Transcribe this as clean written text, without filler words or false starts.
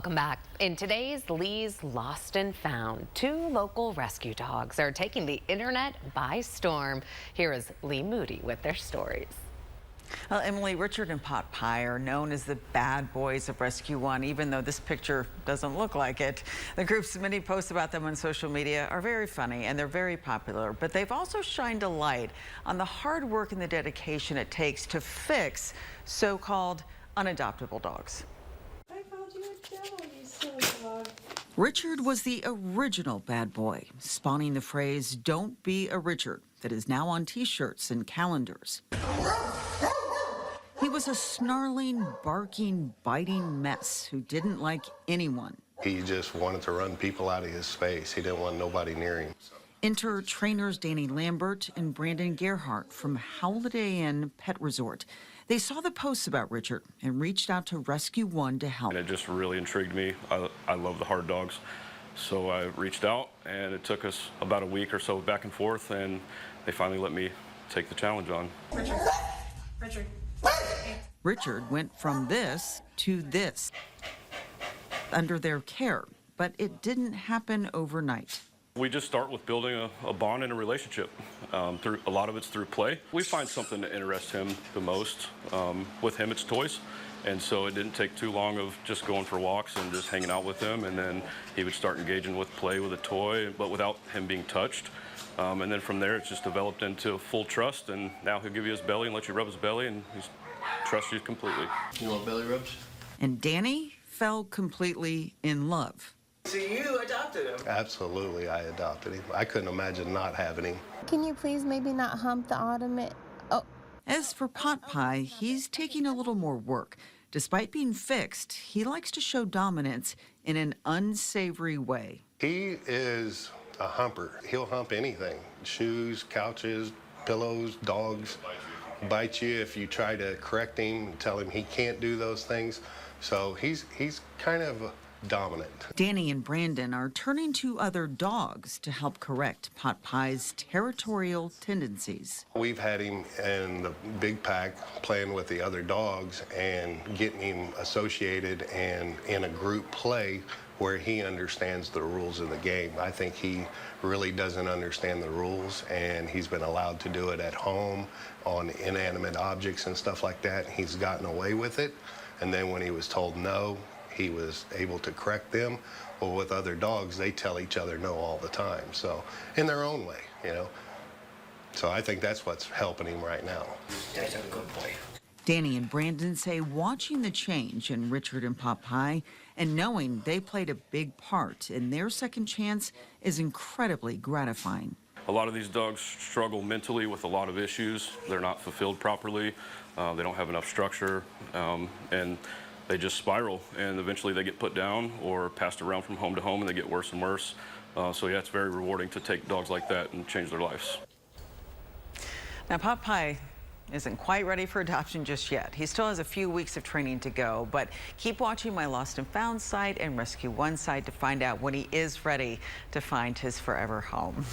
Welcome back. In today's Leigh's Lost and Found, two local rescue dogs are taking the internet by storm. Here is Leigh Moody with their stories. Well, Emily, Richard and Pot Pie are known as the bad boys of Rescue One, even though this picture doesn't look like it. The group's many posts about them on social media are very funny and they're very popular, but they've also shined a light on the hard work and the dedication it takes to fix so-called unadoptable dogs. Richard was the original bad boy, spawning the phrase, "Don't be a Richard," that is now on t-shirts and calendars. He was a snarling, barking, biting mess who didn't like anyone. He just wanted to run people out of his space. He didn't want nobody near him. Enter trainers Danny Lambert and Brandon Gerhardt from Holiday Inn Pet Resort. They saw the posts about Richard and reached out to Rescue One to help. And it just really intrigued me. I love the hard dogs. So I reached out, and it took us about a week or so back and forth, and they finally let me take the challenge on. Richard went from this to this under their care, but it didn't happen overnight. We just start with building a bond and a relationship. A lot of it's through play. We find something that interests him the most. With him, it's toys. And so it didn't take too long of just going for walks and just hanging out with him. And then he would start engaging with play with a toy, but without him being touched. And then from there, it's just developed into full trust. And now he'll give you his belly and let you rub his belly, and he trusts you completely. You want belly rubs? And Danny fell completely in love. So you adopted him? Absolutely, I adopted him. I couldn't imagine not having him. Can you please maybe not hump the ottoman? Oh. As for Pot Pie, he's taking a little more work. Despite being fixed, he likes to show dominance in an unsavory way. He is a humper. He'll hump anything. Shoes, couches, pillows, dogs. Bite you if you try to correct him, tell him he can't do those things. So he's kind of dominant. Danny and Brandon are turning to other dogs to help correct Pot Pie's territorial tendencies. We've had him in the big pack playing with the other dogs and getting him associated and in a group play where he understands the rules of the game. I think he really doesn't understand the rules, and he's been allowed to do it at home on inanimate objects and stuff like that. He's gotten away with it, and then when he was told no, he was able to correct them. Well, with other dogs, they tell each other no all the time, so in their own way, you know. So I think that's what's helping him right now. That's a good boy. Danny and Brandon say watching the change in Richard and Pot Pie and knowing they played a big part in their second chance is incredibly gratifying. A lot of these dogs struggle mentally with a lot of issues. They're not fulfilled properly. They don't have enough structure, and they just spiral, and eventually they get put down or passed around from home to home, and they get worse and worse. So yeah, it's very rewarding to take dogs like that and change their lives. Now, Pot Pie isn't quite ready for adoption just yet. He still has a few weeks of training to go, but keep watching my Lost and Found site and Rescue One site to find out when he is ready to find his forever home.